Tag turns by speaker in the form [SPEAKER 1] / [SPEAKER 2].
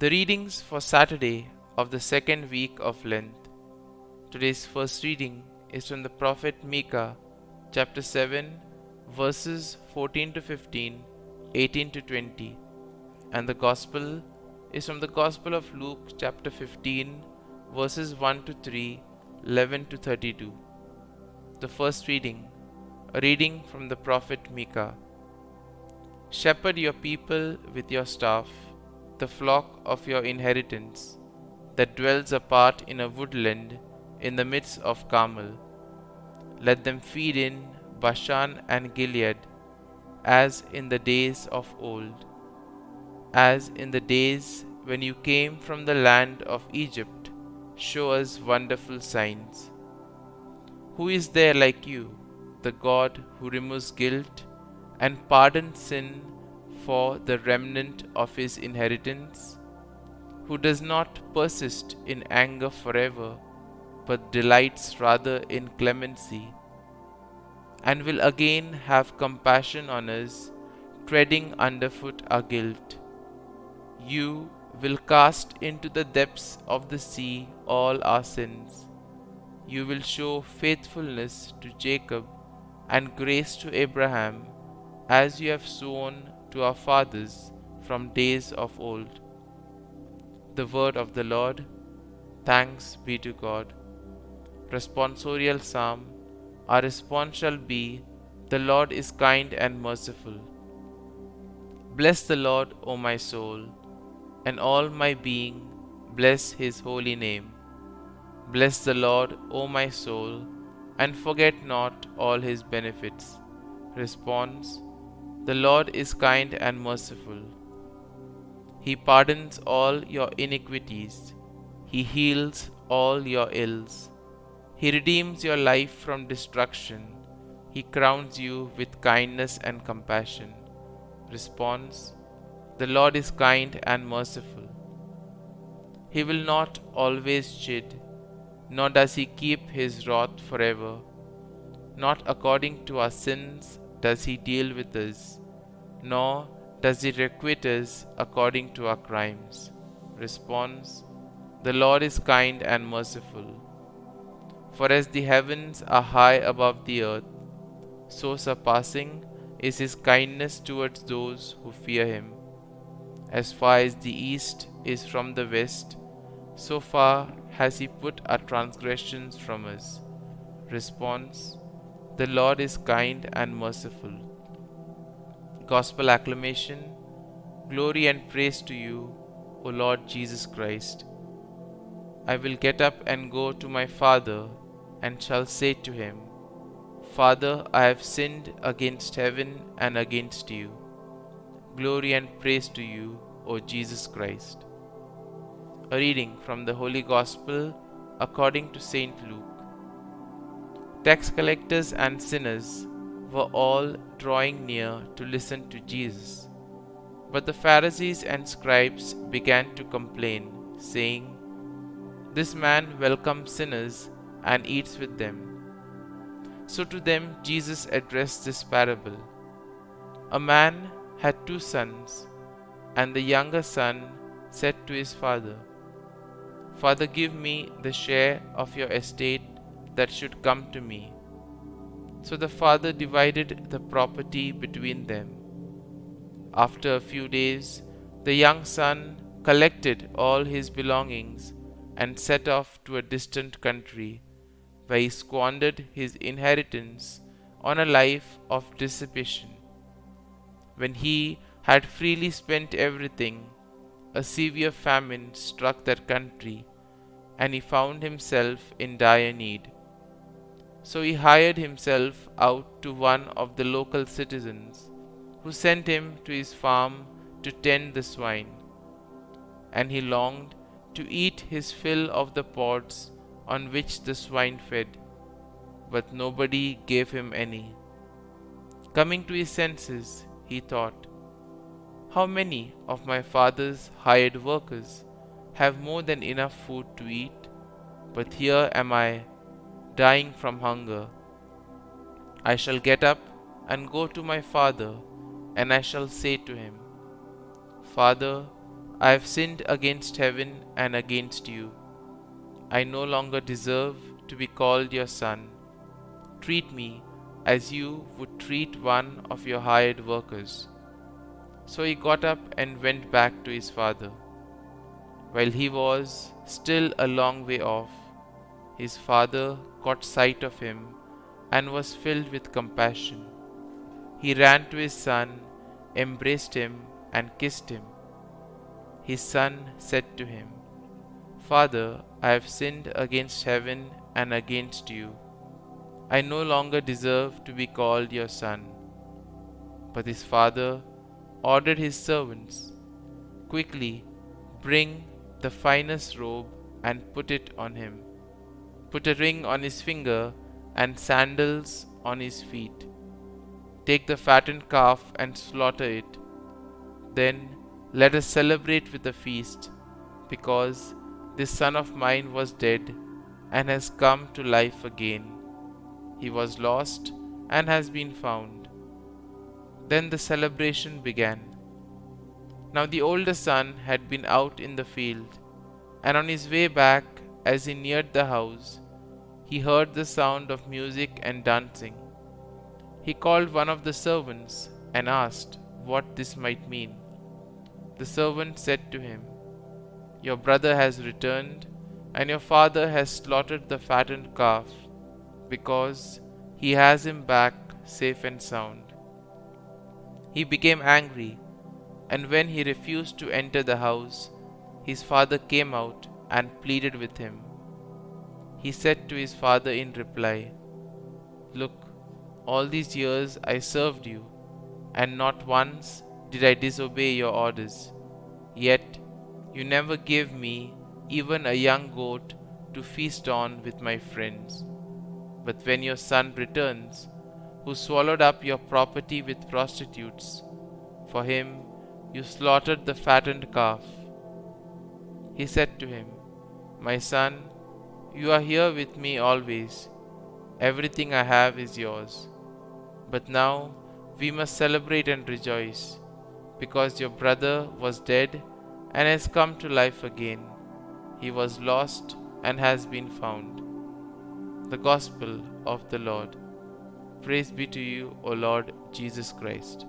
[SPEAKER 1] The readings for Saturday of the second week of Lent. Today's first reading is from the prophet Micah, chapter 7, verses 14 to 15, 18 to 20, and the Gospel is from the Gospel of Luke, chapter 15, verses 1 to 3, 11 to 32. The first reading, a reading from the prophet Micah. Shepherd your people with your staff, the flock of your inheritance, that dwells apart in a woodland in the midst of Carmel. Let them feed in Bashan and Gilead, as in the days of old, as in the days when you came from the land of Egypt. Show us wonderful signs. Who is there like you, the God who removes guilt and pardons sin for the remnant of his inheritance, who does not persist in anger forever, but delights rather in clemency, and will again have compassion on us, treading underfoot our guilt. You will cast into the depths of the sea all our sins. You will show faithfulness to Jacob and grace to Abraham, as you have sworn to our fathers from days of old. The word of the Lord. Thanks be to God. Responsorial Psalm. Our response shall be, the Lord is kind and merciful. Bless the Lord, O my soul, and all my being, bless his holy name. Bless the Lord, O my soul, and forget not all his benefits. Response. The Lord is kind and merciful. He pardons all your iniquities. He heals all your ills. He redeems your life from destruction. He crowns you with kindness and compassion. Response. The Lord is kind and merciful. He will not always chide, nor does he keep his wrath forever. Not according to our sins does he deal with us, nor does he requite us according to our crimes. Response. The Lord is kind and merciful. For as the heavens are high above the earth, so surpassing is his kindness towards those who fear him. As far as the east is from the west, so far has he put our transgressions from us. Response. The Lord is kind and merciful. Gospel acclamation. Glory and praise to you, O Lord Jesus Christ. I will get up and go to my Father, and shall say to him, Father, I have sinned against heaven and against you. Glory and praise to you, O Jesus Christ. A reading from the Holy Gospel according to St. Luke. Tax collectors and sinners were all drawing near to listen to Jesus. But the Pharisees and scribes began to complain, saying, This man welcomes sinners and eats with them. So to them Jesus addressed this parable. A man had 2 sons, and the younger son said to his father, Father, give me the share of your estate that should come to me. So the father divided the property between them. After a few days, the young son collected all his belongings and set off to a distant country, where he squandered his inheritance on a life of dissipation. When he had freely spent everything, a severe famine struck that country, and he found himself in dire need. So he hired himself out to one of the local citizens, who sent him to his farm to tend the swine. And he longed to eat his fill of the pods on which the swine fed, but nobody gave him any. Coming to his senses, he thought, How many of my father's hired workers have more than enough food to eat, but here am I, dying from hunger. I shall get up and go to my father, and I shall say to him, Father, I have sinned against heaven and against you. I no longer deserve to be called your son. Treat me as you would treat one of your hired workers." So he got up and went back to his father. While he was still a long way off, his father caught sight of him and was filled with compassion. He ran to his son, embraced him, and kissed him. His son said to him, "Father, I have sinned against heaven and against you. I no longer deserve to be called your son." But his father ordered his servants, "Quickly, bring the finest robe and put it on him. Put a ring on his finger and sandals on his feet. Take the fattened calf and slaughter it. Then let us celebrate with a feast, because this son of mine was dead and has come to life again. He was lost and has been found." Then the celebration began. Now the older son had been out in the field, and on his way back, as he neared the house, he heard the sound of music and dancing. He called one of the servants and asked what this might mean. The servant said to him, "Your brother has returned, and your father has slaughtered the fattened calf, because he has him back safe and sound." He became angry, and when he refused to enter the house, his father came out and pleaded with him. He said to his father in reply, "Look, all these years I served you, and not once did I disobey your orders. Yet you never gave me even a young goat to feast on with my friends. But when your son returns, who swallowed up your property with prostitutes, for him you slaughtered the fattened calf." He said to him, "My son, you are here with me always. Everything I have is yours. But now we must celebrate and rejoice, because your brother was dead and has come to life again. He was lost and has been found." The Gospel of the Lord. Praise be to you, O Lord Jesus Christ.